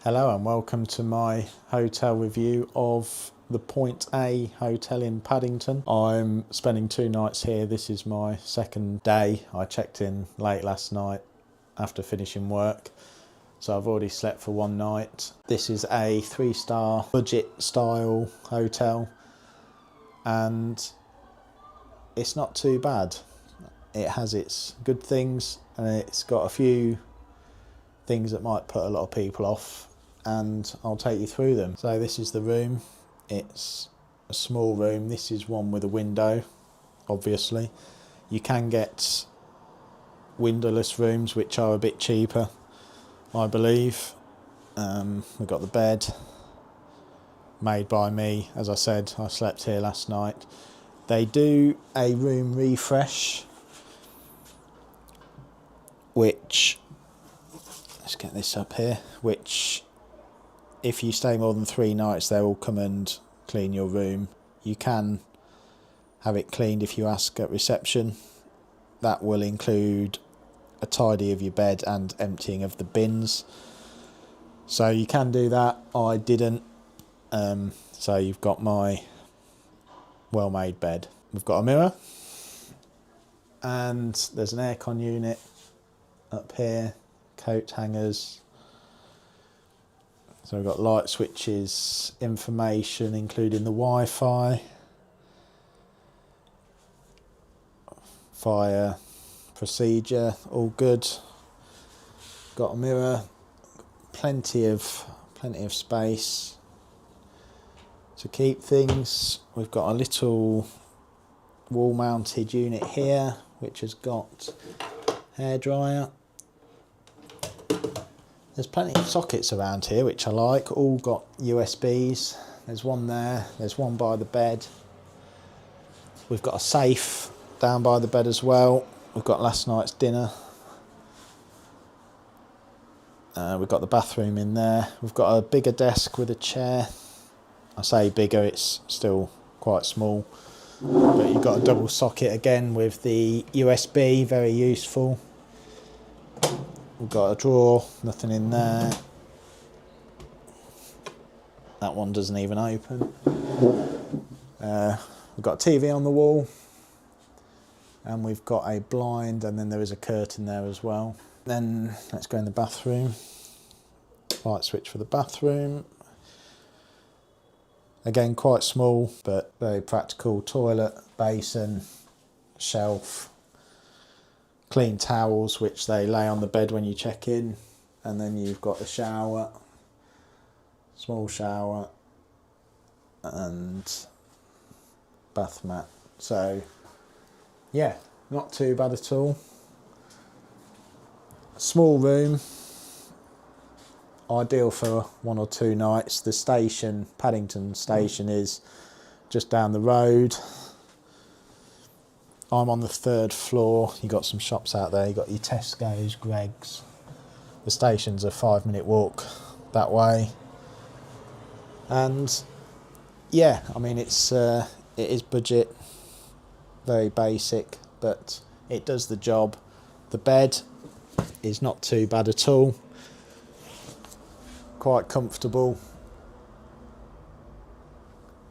Hello and welcome to my hotel review of the Point A hotel in Paddington. I'm spending 2 nights here. This is my second day. I checked in late last night after finishing work, so I've already slept for 1 night. This is a 3-star budget style hotel and it's not too bad. It has its good things and it's got a few things that might put a lot of people off, and I'll take you through them. So this is the room. It's a small room. This is one with a window, obviously. You can get windowless rooms which are a bit cheaper, I believe. We've got the bed, made by me. As I said, I slept here last night. They do a room refresh, which, let's get this up here, which if you stay more than 3 nights, they will come and clean your room. You can have it cleaned if you ask at reception. That will include a tidy of your bed and emptying of the bins. So you can do that. I didn't. So you've got my well-made bed. We've got a mirror and there's an aircon unit up here, coat hangers. So we've got light switches, information including the Wi-Fi, fire procedure, all good. Got a mirror, plenty of space to keep things. We've got a little wall-mounted unit here which has got hairdryer. There's plenty of sockets around here which I like, all got USBs. There's one there, there's one by the bed. We've got a safe down by the bed as well. We've got last night's dinner. We've got the bathroom in there. We've got a bigger desk with a chair. I say bigger, it's still quite small. But you've got a double socket again with the USB, very useful. We've got a drawer, nothing in there. That one doesn't even open. We've got a TV on the wall. And we've got a blind, and then there is a curtain there as well. Then let's go in the bathroom. Light switch for the bathroom. Again, quite small, but very practical. Toilet, basin, shelf. Clean towels which they lay on the bed when you check in, and then you've got the shower, small shower and bath mat. So yeah, not too bad at all. Small room, ideal for 1 or 2 nights. The station, Paddington station, is just down the road. I'm on the 3rd floor. You've got some shops out there. You've got your Tesco's, Greggs. The station's a 5-minute walk that way. And yeah, I mean, it is budget, very basic, but it does the job. The bed is not too bad at all. Quite comfortable.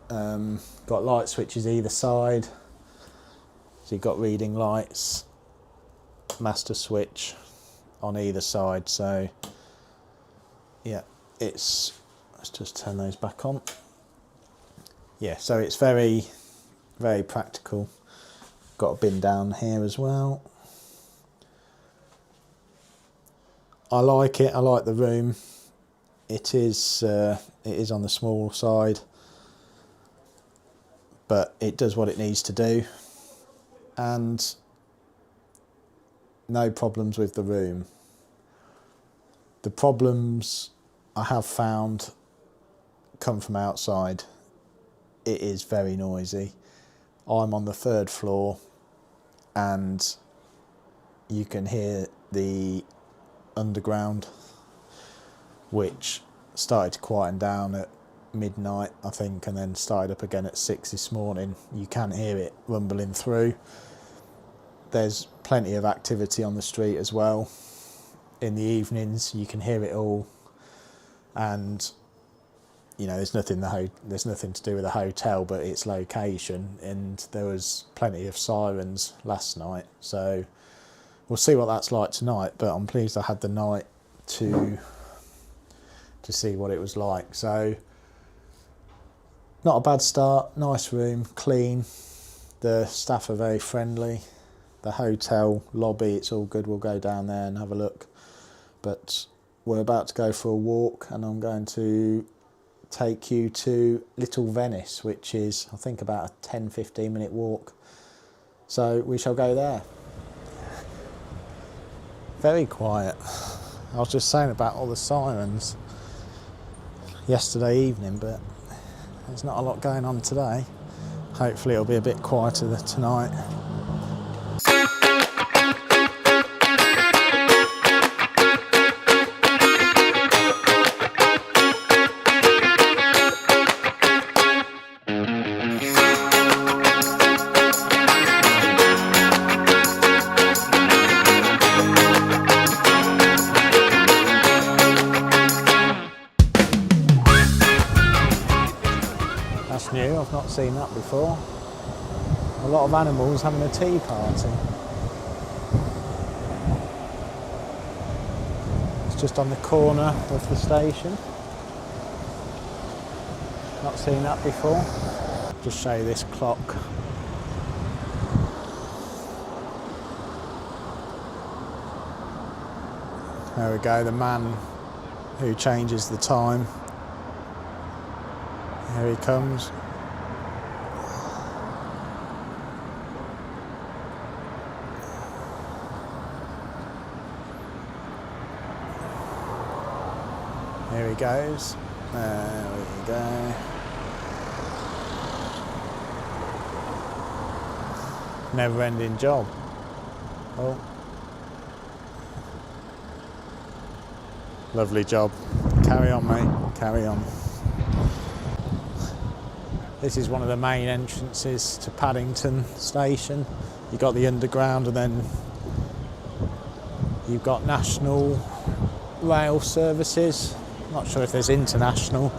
Got light switches either side. So you've got reading lights, master switch on either side. So yeah, let's just turn those back on. Yeah, so it's very, very practical. Got a bin down here as well. I like it, I like the room. It is on the small side, but it does what it needs to do. And no problems with the room. The problems I have found come from outside. It is very noisy. I'm on the 3rd floor and you can hear the underground, which started to quieten down at midnight, I think, and then started up again at 6 this morning. You can hear it rumbling through. There's plenty of activity on the street as well. In the evenings, you can hear it all. and you know, there's nothing to do with the hotel but its location, and there was plenty of sirens last night, so we'll see what that's like tonight. But I'm pleased I had the night to see what it was like. So not a bad start, nice room, clean, the staff are very friendly, the hotel lobby, it's all good. We'll go down there and have a look, but we're about to go for a walk, and I'm going to take you to Little Venice, which is I think about a 10-15 minute walk, so we shall go there. Very quiet. I was just saying about all the sirens yesterday evening, but there's not a lot going on today. Hopefully it'll be a bit quieter tonight. That's new, I've not seen that before. A lot of animals having a tea party. It's just on the corner of the station. Not seen that before. Just show you this clock. There we go, the man who changes the time. Here he comes. Here he goes. There we go. Never-ending job. Oh. Lovely job. Carry on, mate. Carry on. This is one of the main entrances to Paddington station. You've got the underground, and then you've got national rail services. Not sure if there's international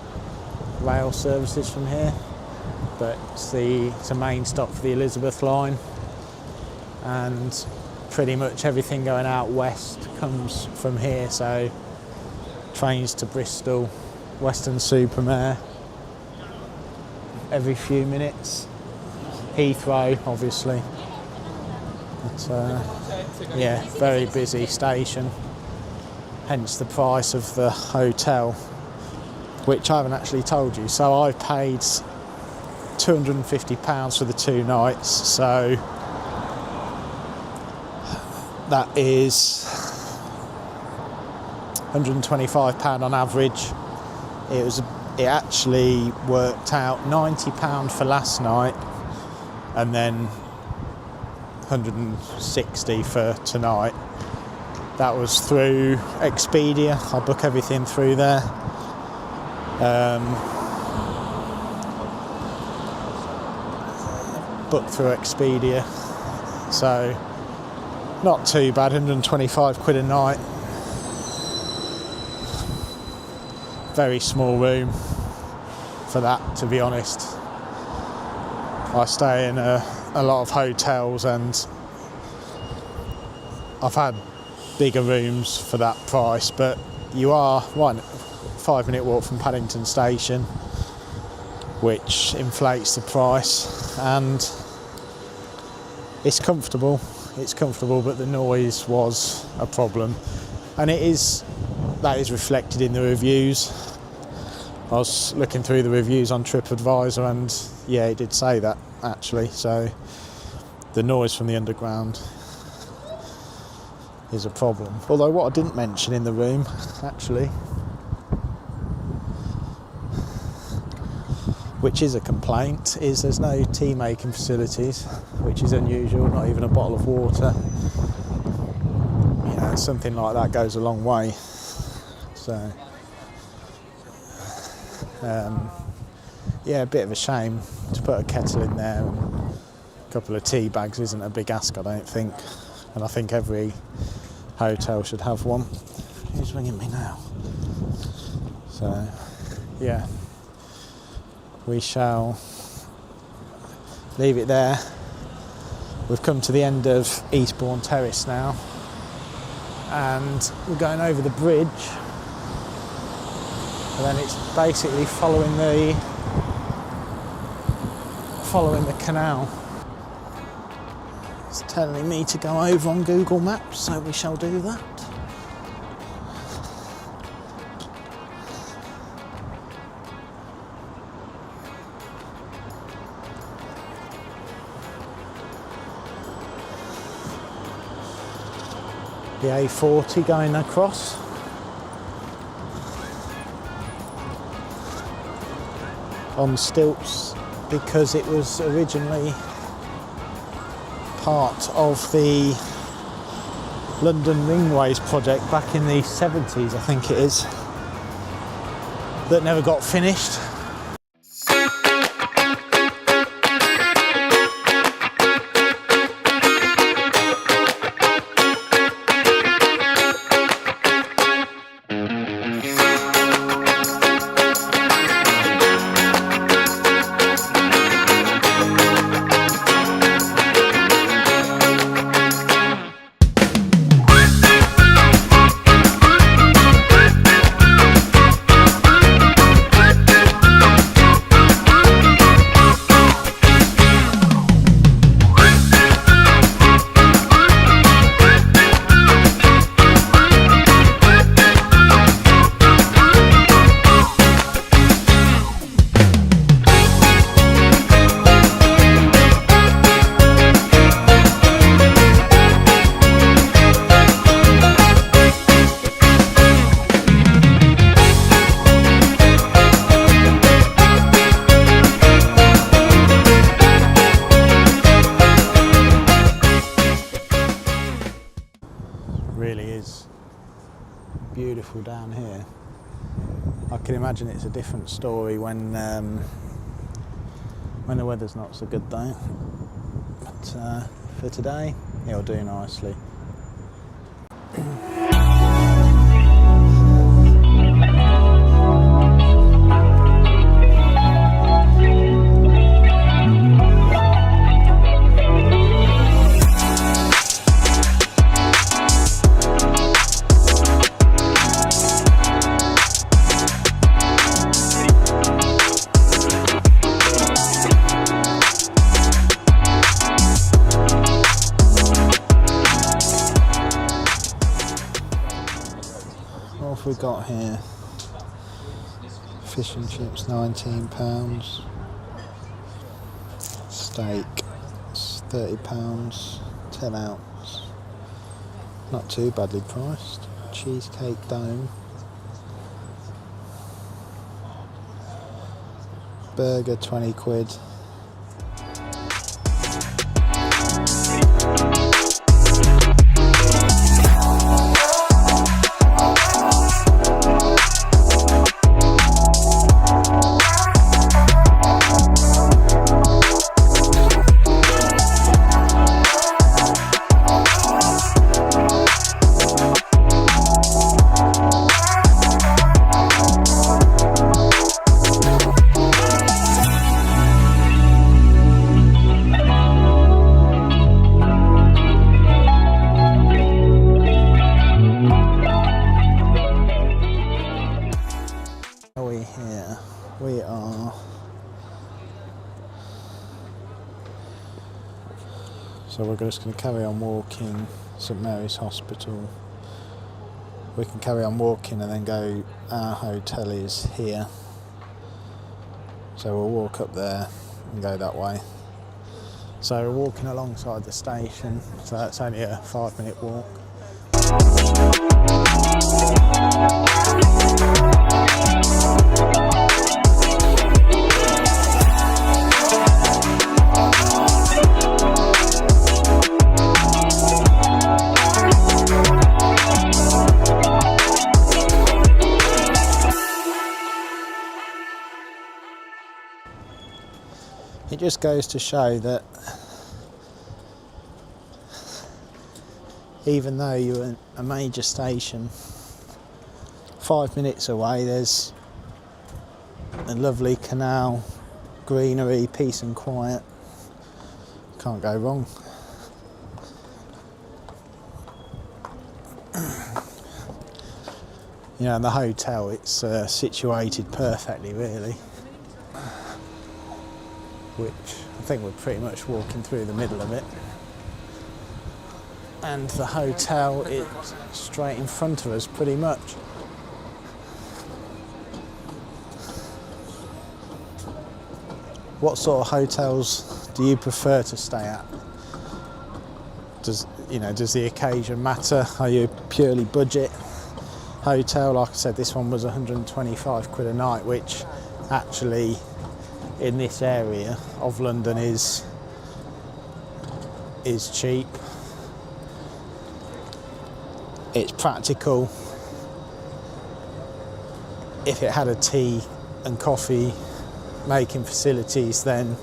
rail services from here, but it's a main stop for the Elizabeth line, and pretty much everything going out west comes from here. So trains to Bristol, Western-super-Mare every few minutes, Heathrow obviously. But yeah, very busy station, hence the price of the hotel, which I haven't actually told you. So I paid £250 for the 2 nights, so that is £125 on average. It actually worked out £90 for last night, and then £160 for tonight. That was through Expedia. I book everything through there. Booked through Expedia, so not too bad. £125 a night. Very small room for that, to be honest. I stay in a lot of hotels, and I've had bigger rooms for that price, but you are 5-minute walk from Paddington station, which inflates the price, and it's comfortable, but the noise was a problem, and that is reflected in the reviews. I was looking through the reviews on TripAdvisor, and yeah, it did say that actually. So the noise from the underground is a problem. Although what I didn't mention in the room actually, which is a complaint, is there's no tea making facilities, which is unusual. Not even a bottle of water. You know, something like that goes a long way. So yeah, a bit of a shame to put a kettle in there, and a couple of tea bags isn't a big ask, I don't think, and I think every hotel should have one. Who's ringing me now? So, yeah, we shall leave it there. We've come to the end of Eastbourne Terrace now, and we're going over the bridge, and then it's basically following the canal. It's telling me to go over on Google Maps, so we shall do that. The A40 going across. On stilts, because it was originally part of the London Ringways project back in the 70s, I think it is, that never got finished. Really is beautiful down here. I can imagine it's a different story when the weather's not so good though. But for today, it'll do nicely. What have we got here? Fish and chips, £19. Steak, £30, 10 ounce. Not too badly priced. Cheesecake dome. Burger, 20 quid. Here we are. So we're just going to carry on walking St Mary's Hospital. We can carry on walking and then go. Our hotel is here, so we'll walk up there and go that way. So we're walking alongside the station, so that's only a 5-minute walk. It just goes to show that even though you're in a major station, 5 minutes away there's A lovely canal, greenery, peace and quiet. Can't go wrong. You know, in the hotel, it's situated perfectly, really. Which I think we're pretty much walking through the middle of it. And the hotel is straight in front of us, pretty much. What sort of hotels do you prefer to stay at? Does the occasion matter? Are you purely budget hotel? Like I said, this one was 125 quid a night, which actually in this area of London is cheap. It's practical. If it had a tea and coffee making facilities, then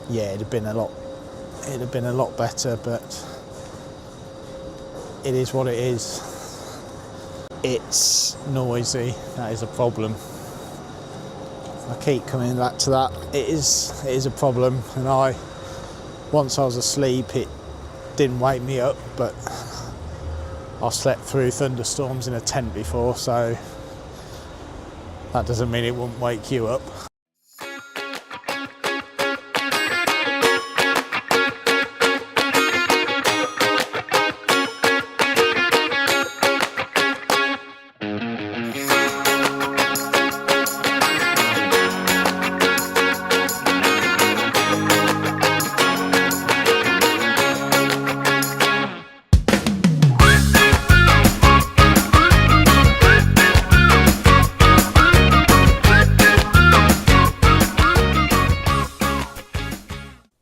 yeah, it'd have been a lot better, but it is what it is. It's noisy, that is a problem. I keep coming back to that. It is a problem, and once I was asleep, it didn't wake me up, but I've slept through thunderstorms in a tent before, so that doesn't mean it won't wake you up.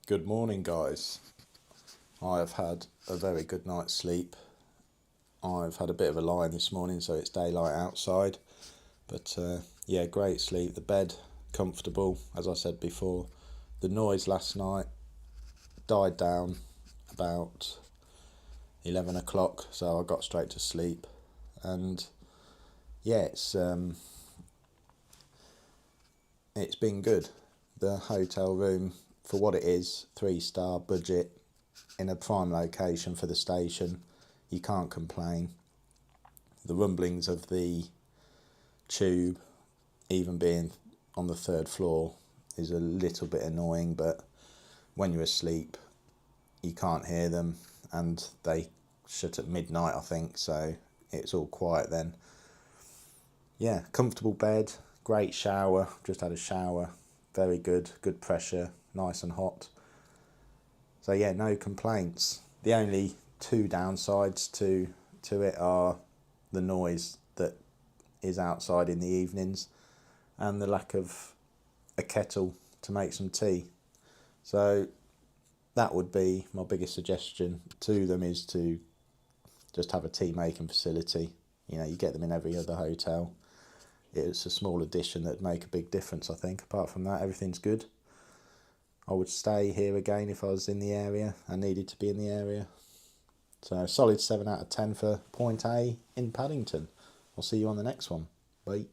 Good morning, guys. I have had a very good night's sleep. I've had a bit of a lie-in this morning, so it's daylight outside. But yeah, great sleep. The bed, comfortable, as I said before. The noise last night died down about 11 o'clock, so I got straight to sleep. And yeah, it's been good. The hotel room, for what it is, 3-star budget in a prime location for the station, you can't complain. The rumblings of the tube, even being on the 3rd floor, is a little bit annoying, but when you're asleep you can't hear them, and they shut at midnight, I think, so it's all quiet then. Yeah, comfortable bed, great shower, just had a shower, very good pressure, nice and hot. So yeah, no complaints. The only 2 downsides to it are the noise that is outside in the evenings and the lack of a kettle to make some tea. So that would be my biggest suggestion to them, is to just have a tea making facility. You know, you get them in every other hotel. It's a small addition that'd make a big difference, I think. Apart from that, everything's good. I would stay here again if I was in the area and needed to be in the area. So solid 7 out of 10 for Point A in Paddington. I'll see you on the next one. Bye.